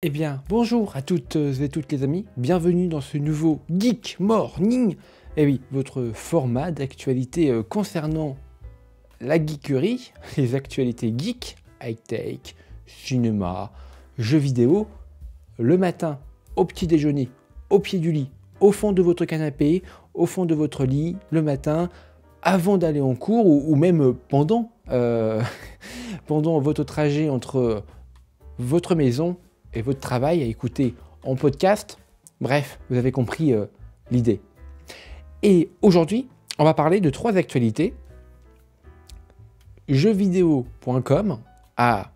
Eh bien, bonjour à toutes et toutes les amis, bienvenue dans ce nouveau Geek Morning. Eh oui, votre format d'actualité concernant la geekerie, les actualités geek, high-tech, cinéma, jeux vidéo, le matin, au petit déjeuner, au pied du lit, au fond de votre canapé, au fond de votre lit, le matin, avant d'aller en cours ou même pendant, pendant votre trajet entre votre maison et votre travail à écouter en podcast. Bref, vous avez compris l'idée. Et aujourd'hui, on va parler de 3 actualités. Jeuxvideo.com a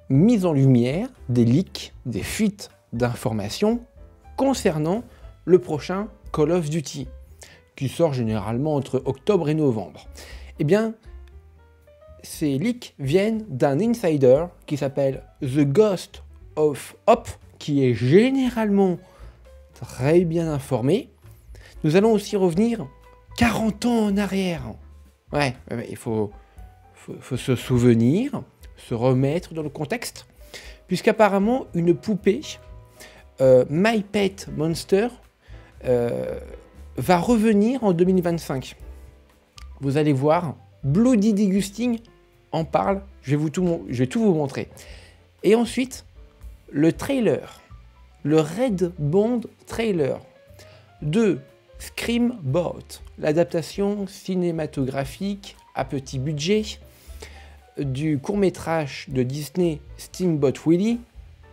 mis en lumière des leaks, des fuites d'informations concernant le prochain Call of Duty, qui sort généralement entre octobre et novembre. Eh bien, ces leaks viennent d'un insider qui s'appelle The Ghost of Hop, qui est généralement très bien informé. Nous allons aussi revenir 40 ans en arrière. Ouais, il faut se souvenir, se remettre dans le contexte, puisqu'apparemment une poupée, My Pet Monster, va revenir en 2025. Vous allez voir, Bloody Disgusting en parle, je vais tout vous montrer. Et ensuite, le trailer, le Red Bond trailer de Screamboat, l'adaptation cinématographique à petit budget du court-métrage de Disney Steamboat Willie,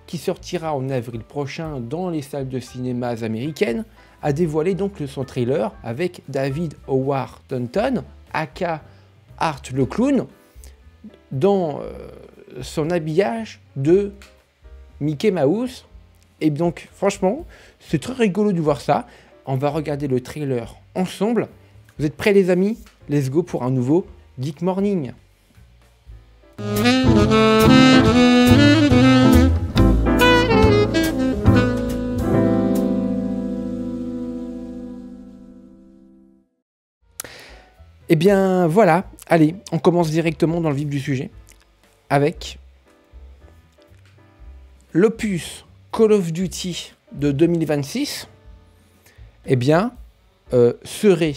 qui sortira en avril prochain dans les salles de cinéma américaines, a dévoilé donc son trailer avec David Howard Thornton, aka Art le Clown, dans son habillage de Mickey Mouse. Et donc franchement, c'est très rigolo de voir ça. On va regarder le trailer ensemble. Vous êtes prêts les amis? Let's go pour un nouveau Geek Morning. Eh bien voilà, allez, on commence directement dans le vif du sujet avec l'opus Call of Duty de 2026. Eh bien, serait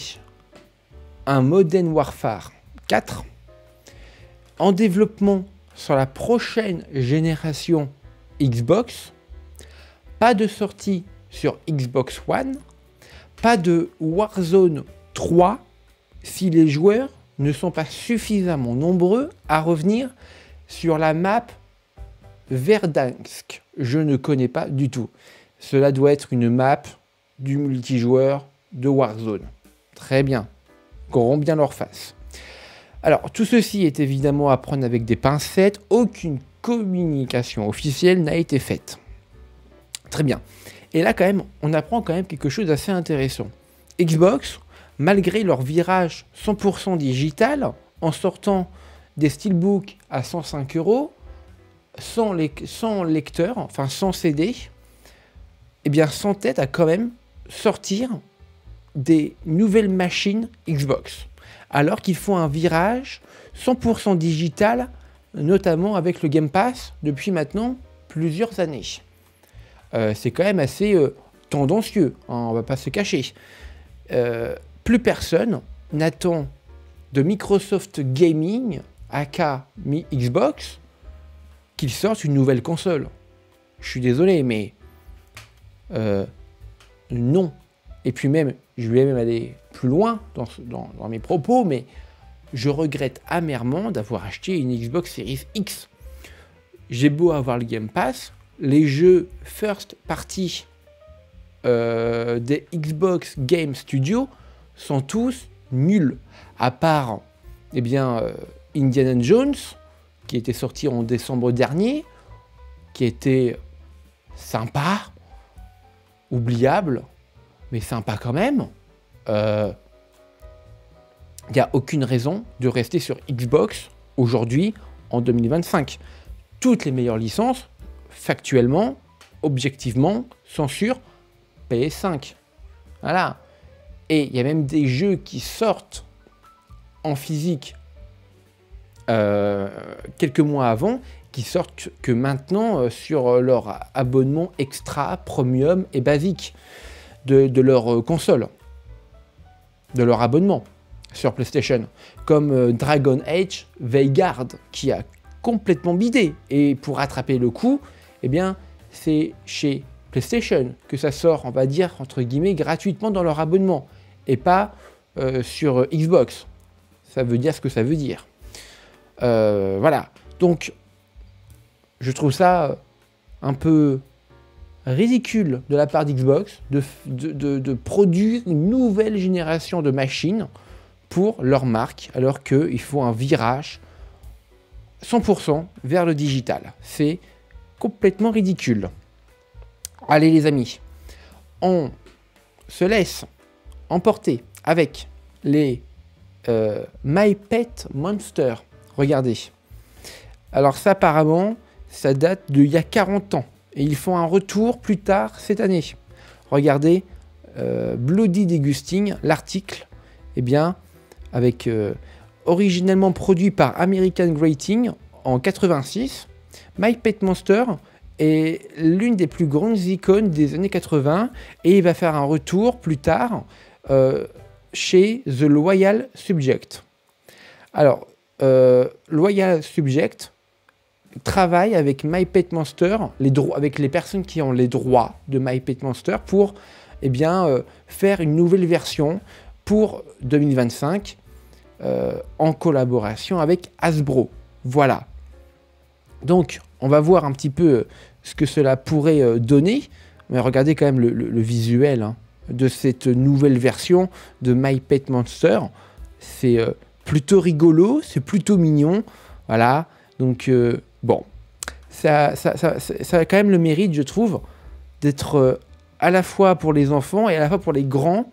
un Modern Warfare 4 en développement sur la prochaine génération Xbox, pas de sortie sur Xbox One, pas de Warzone 3 si les joueurs ne sont pas suffisamment nombreux à revenir sur la map Verdansk. Je ne connais pas du tout. Cela doit être une map du multijoueur de Warzone. Très bien. Qu'auront bien leur face. Alors, tout ceci est évidemment à prendre avec des pincettes. Aucune communication officielle n'a été faite. Très bien. Et là, quand même, on apprend quand même quelque chose d'assez intéressant. Xbox, malgré leur virage 100% digital, en sortant des steelbooks à 105 €, sans lecteur, enfin sans CD, eh bien s'entête à quand même sortir des nouvelles machines Xbox, alors qu'ils font un virage 100% digital, notamment avec le Game Pass depuis maintenant plusieurs années. C'est quand même assez tendancieux, hein, on va pas se cacher. Plus personne n'attend de Microsoft Gaming, aka Xbox, qu'ils sortent une nouvelle console. Je suis désolé, mais non. Et puis même, je vais même aller plus loin dans mes propos, mais je regrette amèrement d'avoir acheté une Xbox Series X. J'ai beau avoir le Game Pass, les jeux first party des Xbox Game Studios sont tous nuls, à part eh bien, Indiana Jones, qui était sorti en décembre dernier, qui était sympa, oubliable, mais sympa quand même. Il n'y a aucune raison de rester sur Xbox aujourd'hui, en 2025. Toutes les meilleures licences, factuellement, objectivement, sont sur PS5. Voilà. Et il y a même des jeux qui sortent en physique quelques mois avant, qui sortent que maintenant sur leur abonnement extra, premium et basique de leur console, de leur abonnement sur PlayStation, comme Dragon Age Vanguard, qui a complètement bidé. Et pour rattraper le coup, eh bien, c'est chez PlayStation que ça sort, on va dire, entre guillemets, gratuitement dans leur abonnement, et pas sur Xbox. Ça veut dire ce que ça veut dire. Voilà. Donc, je trouve ça un peu ridicule de la part d'Xbox de produire une nouvelle génération de machines pour leur marque, alors qu'il faut un virage 100% vers le digital. C'est complètement ridicule. Allez les amis, on se laisse emporter avec les My Pet Monster. Regardez. Alors ça apparemment, ça date d'il y a 40 ans. Et ils font un retour plus tard cette année. Regardez, Bloody Degusting, l'article, eh bien, avec originellement produit par American Grating en 86, My Pet Monster est l'une des plus grandes icônes des années 80 et il va faire un retour plus tard chez The Loyal Subject. Alors, Loyal Subject travaille avec My Pet Monster, avec les personnes qui ont les droits de My Pet Monster pour eh bien, faire une nouvelle version pour 2025 en collaboration avec Hasbro. Voilà. Donc, on va voir un petit peu ce que cela pourrait donner. Mais regardez quand même le visuel hein, de cette nouvelle version de My Pet Monster. C'est plutôt rigolo, c'est plutôt mignon. Voilà. Donc, bon, ça a quand même le mérite, je trouve, d'être à la fois pour les enfants et à la fois pour les grands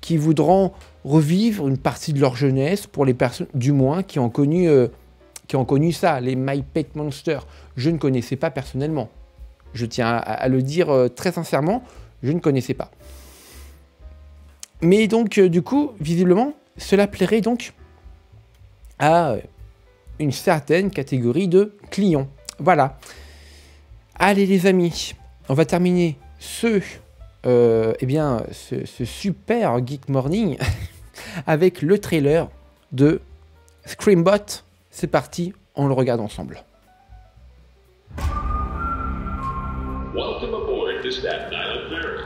qui voudront revivre une partie de leur jeunesse, pour les personnes, du moins, qui ont connu ça, les My Pet Monster. Je ne connaissais pas personnellement. Je tiens à le dire très sincèrement, je ne connaissais pas. Mais donc, du coup, visiblement, cela plairait donc à une certaine catégorie de clients. Voilà. Allez les amis, on va terminer ce super Geek Morning avec le trailer de Screambot. C'est parti, on le regarde ensemble. Welcome aboard the Staten Island Ferry.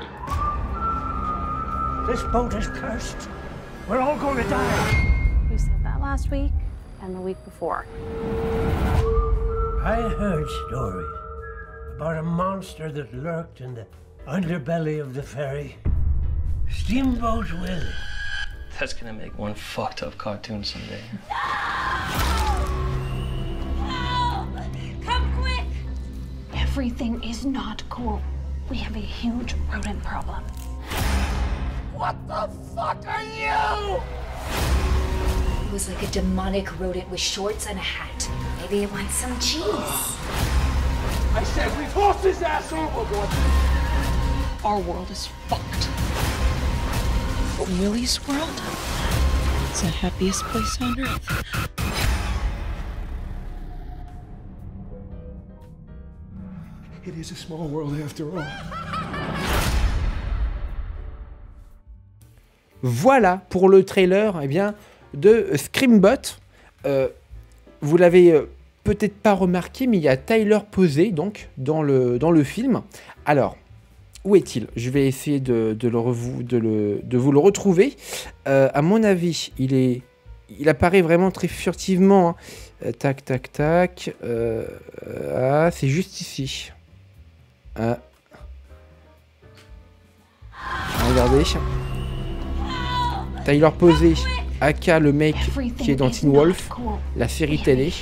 This boat is cursed. We're all going to die. You said that last week and the week before. I heard stories about a monster that lurked in the underbelly of the ferry. Steamboat Willie. That's gonna make one fucked up cartoon someday. Come quick! Everything is not cool. We have a huge rodent problem. What the fuck are you? It was like a demonic rodent with shorts and a hat. Maybe it wants some cheese. I said we've horsed his ass overboard. Our world is fucked. But Willie's world? It's the happiest place on earth. It is a small world after all. Voilà pour le trailer eh bien, de Screambot. Vous l'avez peut-être pas remarqué, mais il y a Tyler Posey donc, dans le film. Alors, où est-il? Je vais essayer de vous le retrouver. À mon avis, il apparaît vraiment très furtivement. Hein. Tac, tac, tac. C'est juste ici. Regardez. Tyler Posey, aka le mec qui est dans Teen Wolf, la série télé.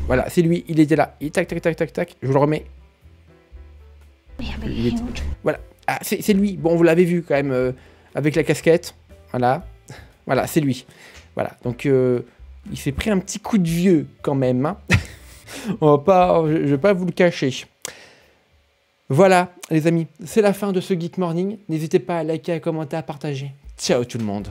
Voilà, c'est lui, il était là. Et tac, tac, tac, tac, tac, je vous le remets. Voilà, ah, c'est lui. Bon, vous l'avez vu quand même, avec la casquette. Voilà, voilà, c'est lui. Voilà, donc il s'est pris un petit coup de vieux quand même. Hein. Je vais pas vous le cacher. Voilà, les amis, c'est la fin de ce Geek Morning. N'hésitez pas à liker, à commenter, à partager. Ciao tout le monde.